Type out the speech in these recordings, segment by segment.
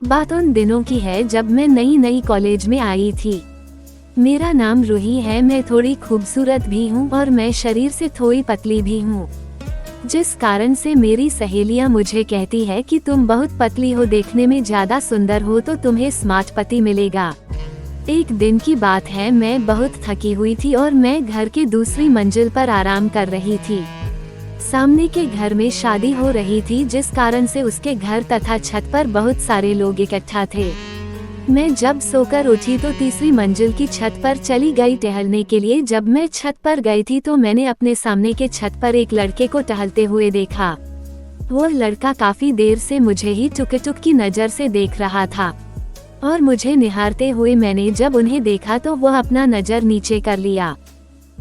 बात उन दिनों की है जब मैं नई कॉलेज में आई थी। मेरा नाम रूही है, मैं थोड़ी खूबसूरत भी हूँ और मैं शरीर से थोड़ी पतली भी हूँ, जिस कारण से मेरी सहेलियाँ मुझे कहती है कि तुम बहुत पतली हो, देखने में ज्यादा सुंदर हो तो तुम्हें स्मार्ट पति मिलेगा। एक दिन की बात है, मैं बहुत थकी हुई थी और मैं घर के दूसरी मंजिल पर आराम कर रही थी। सामने के घर में शादी हो रही थी, जिस कारण से उसके घर तथा छत पर बहुत सारे लोग इकट्ठा थे। मैं जब सोकर उठी तो तीसरी मंजिल की छत पर चली गई टहलने के लिए। जब मैं छत पर गई थी तो मैंने अपने सामने के छत पर एक लड़के को टहलते हुए देखा। वो लड़का काफी देर से मुझे ही टुक की नजर से देख रहा था और मुझे निहारते हुए मैंने जब उन्हें देखा तो वह अपना नजर नीचे कर लिया।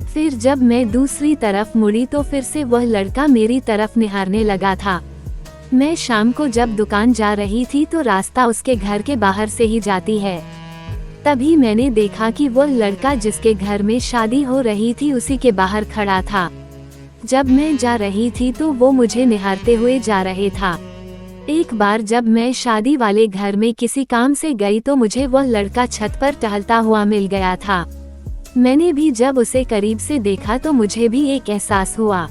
फिर जब मैं दूसरी तरफ मुड़ी तो फिर से वह लड़का मेरी तरफ निहारने लगा था। मैं शाम को जब दुकान जा रही थी तो रास्ता उसके घर के बाहर से ही जाती है। तभी मैंने देखा कि वह लड़का जिसके घर में शादी हो रही थी उसी के बाहर खड़ा था। जब मैं जा रही थी तो वो मुझे निहारते हुए जा रहे था। एक बार जब मैं शादी वाले घर में किसी काम से गई तो मुझे वह लड़का छत पर टहलता हुआ मिल गया था। मैंने भी जब उसे करीब से देखा तो मुझे भी एक एहसास हुआ।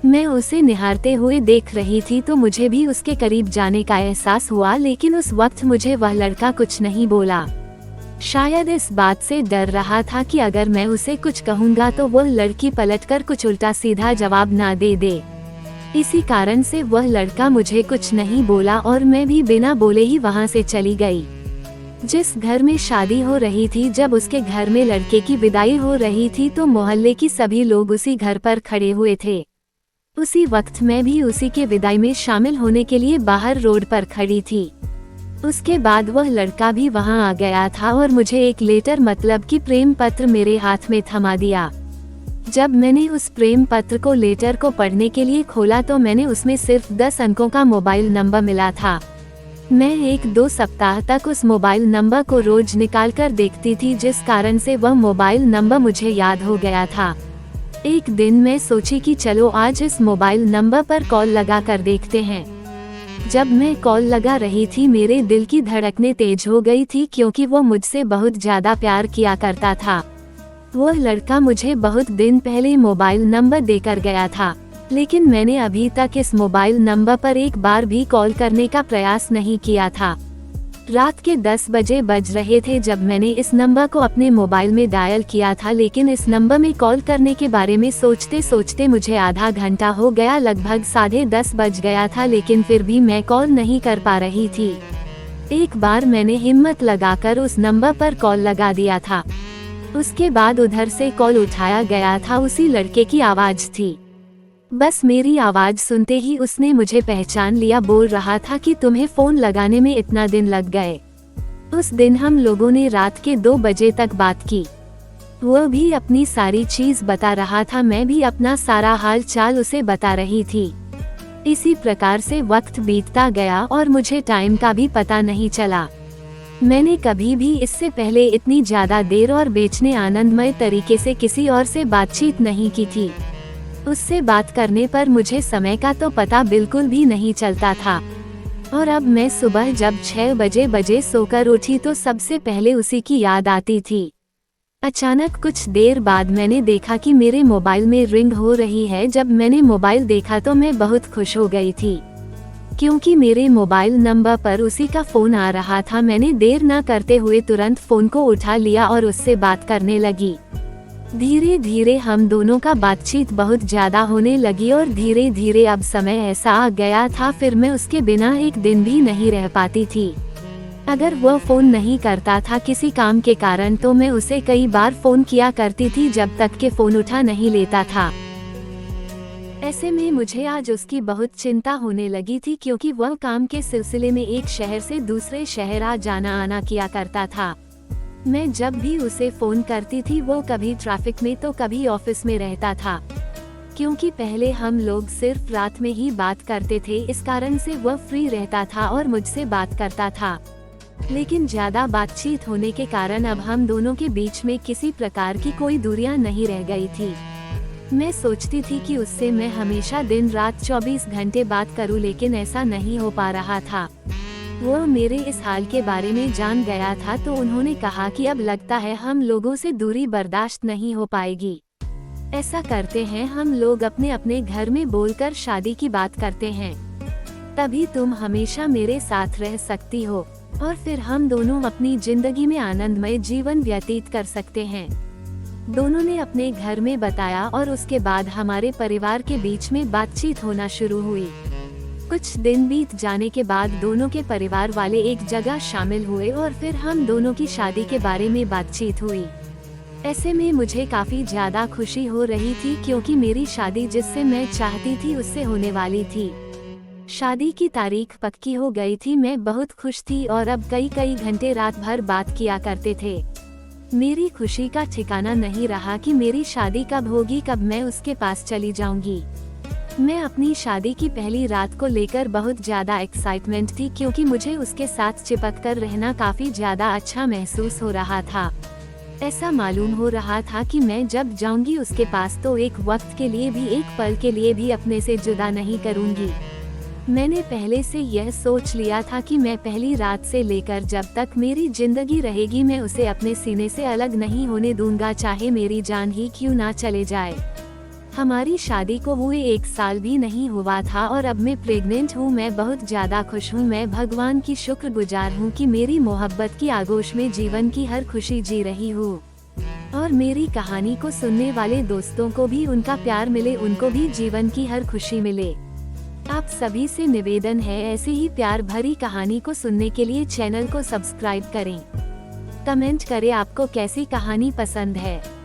मैं उसे निहारते हुए देख रही थी तो मुझे भी उसके करीब जाने का एहसास हुआ, लेकिन उस वक्त मुझे वह लड़का कुछ नहीं बोला। शायद इस बात से डर रहा था कि अगर मैं उसे कुछ कहूँगा तो वह लड़की पलटकर कुछ उल्टा सीधा जवाब ना दे दे। इसी कारण से वह लड़का मुझे कुछ नहीं बोला और मैं भी बिना बोले ही वहाँ से चली गई। जिस घर में शादी हो रही थी, जब उसके घर में लड़के की विदाई हो रही थी तो मोहल्ले की सभी लोग उसी घर पर खड़े हुए थे। उसी वक्त मैं भी उसी के विदाई में शामिल होने के लिए बाहर रोड पर खड़ी थी। उसके बाद वह लड़का भी वहां आ गया था और मुझे एक लेटर मतलब कि प्रेम पत्र मेरे हाथ में थमा दिया। जब मैंने उस प्रेम पत्र को लेटर को पढ़ने के लिए खोला तो मैंने उसमें सिर्फ 10 अंकों का मोबाइल नंबर मिला था। मैं 1-2 सप्ताह तक उस मोबाइल नंबर को रोज निकाल कर देखती थी, जिस कारण से वह मोबाइल नंबर मुझे याद हो गया था। एक दिन मैं सोची कि चलो आज इस मोबाइल नंबर पर कॉल लगा कर देखते हैं। जब मैं कॉल लगा रही थी मेरे दिल की धड़कनें तेज हो गई थी, क्योंकि वो मुझसे बहुत ज्यादा प्यार किया करता था। वह लड़का मुझे बहुत दिन पहले मोबाइल नंबर देकर गया था, लेकिन मैंने अभी तक इस मोबाइल नंबर पर एक बार भी कॉल करने का प्रयास नहीं किया था। रात के 10 बजे बज रहे थे जब मैंने इस नंबर को अपने मोबाइल में डायल किया था, लेकिन इस नंबर में कॉल करने के बारे में सोचते सोचते मुझे आधा घंटा हो गया। लगभग 10:30 बज गया था, लेकिन फिर भी मैं कॉल नहीं कर पा रही थी। एक बार मैंने हिम्मत लगाकर उस नंबर पर कॉल लगा दिया था। उसके बाद उधर से कॉल उठाया गया था, उसी लड़के की आवाज थी। बस मेरी आवाज सुनते ही उसने मुझे पहचान लिया। बोल रहा था कि तुम्हें फोन लगाने में इतना दिन लग गए। उस दिन हम लोगों ने रात के 2 बजे तक बात की। वह भी अपनी सारी चीज बता रहा था, मैं भी अपना सारा हाल चाल उसे बता रही थी। इसी प्रकार से वक्त बीतता गया और मुझे टाइम का भी पता नहीं चला। मैंने कभी भी इससे पहले इतनी ज्यादा देर और बेचने आनंदमय तरीके से किसी और से बातचीत नहीं की थी। उससे बात करने पर मुझे समय का तो पता बिल्कुल भी नहीं चलता था। और अब मैं सुबह जब 6 बजे सोकर उठी तो सबसे पहले उसी की याद आती थी। अचानक कुछ देर बाद मैंने देखा कि मेरे मोबाइल में रिंग हो रही है। जब मैंने मोबाइल देखा तो मैं बहुत खुश हो गई थी, क्योंकि मेरे मोबाइल नंबर पर उसी का फोन आ रहा था। मैंने देर न करते हुए तुरंत फोन को उठा लिया और उससे बात करने लगी। धीरे धीरे हम दोनों का बातचीत बहुत ज्यादा होने लगी और धीरे धीरे अब समय ऐसा आ गया था फिर मैं उसके बिना एक दिन भी नहीं रह पाती थी। अगर वह फोन नहीं करता था किसी काम के कारण तो मैं उसे कई बार फोन किया करती थी, जब तक के फोन उठा नहीं लेता था। ऐसे में मुझे आज उसकी बहुत चिंता होने लगी थी, क्योंकि वह काम के सिलसिले में एक शहर से दूसरे शहर आ जाना आना किया करता था। मैं जब भी उसे फोन करती थी वो कभी ट्रैफिक में तो कभी ऑफिस में रहता था। क्योंकि पहले हम लोग सिर्फ रात में ही बात करते थे, इस कारण से वह फ्री रहता था और मुझसे बात करता था। लेकिन ज्यादा बातचीत होने के कारण अब हम दोनों के बीच में किसी प्रकार की कोई दूरियां नहीं रह गई थी। मैं सोचती थी कि उससे मैं हमेशा दिन रात 24 घंटे बात करूं, लेकिन ऐसा नहीं हो पा रहा था। वो मेरे इस हाल के बारे में जान गया था तो उन्होंने कहा कि अब लगता है हम लोगों से दूरी बर्दाश्त नहीं हो पाएगी। ऐसा करते हैं, हम लोग अपने अपने घर में बोलकर शादी की बात करते हैं, तभी तुम हमेशा मेरे साथ रह सकती हो और फिर हम दोनों अपनी जिंदगी में आनंदमय जीवन व्यतीत कर सकते हैं। दोनों ने अपने घर में बताया और उसके बाद हमारे परिवार के बीच में बातचीत होना शुरू हुई। कुछ दिन बीत जाने के बाद दोनों के परिवार वाले एक जगह शामिल हुए और फिर हम दोनों की शादी के बारे में बातचीत हुई। ऐसे में मुझे काफी ज्यादा खुशी हो रही थी क्योंकि मेरी शादी जिससे मैं चाहती थी उससे होने वाली थी। शादी की तारीख पक्की हो गई थी। मैं बहुत खुश थी और अब कई घंटे रात भर बात किया करते थे। मेरी खुशी का ठिकाना नहीं रहा कि मेरी शादी कब होगी, कब मैं उसके पास चली जाऊंगी। मैं अपनी शादी की पहली रात को लेकर बहुत ज्यादा एक्साइटमेंट थी क्योंकि मुझे उसके साथ चिपक कर रहना काफी ज्यादा अच्छा महसूस हो रहा था। ऐसा मालूम हो रहा था कि मैं जब जाऊंगी उसके पास तो एक वक्त के लिए भी, एक पल के लिए भी अपने से जुदा नहीं करूंगी। मैंने पहले से यह सोच लिया था कि मैं पहली रात से लेकर जब तक मेरी जिंदगी रहेगी मैं उसे अपने सीने से अलग नहीं होने दूंगा, चाहे मेरी जान ही क्यों ना चले जाए। हमारी शादी को हुए 1 साल भी नहीं हुआ था और अब मैं प्रेग्नेंट हूँ। मैं बहुत ज्यादा खुश हूँ। मैं भगवान की शुक्रगुजार हूँ कि मेरी मोहब्बत की आगोश में जीवन की हर खुशी जी रही हूँ और मेरी कहानी को सुनने वाले दोस्तों को भी उनका प्यार मिले, उनको भी जीवन की हर खुशी मिले। आप सभी से निवेदन है, ऐसे ही प्यार भरी कहानी को सुनने के लिए चैनल को सब्सक्राइब करें। कमेंट करें आपको कैसी कहानी पसंद है।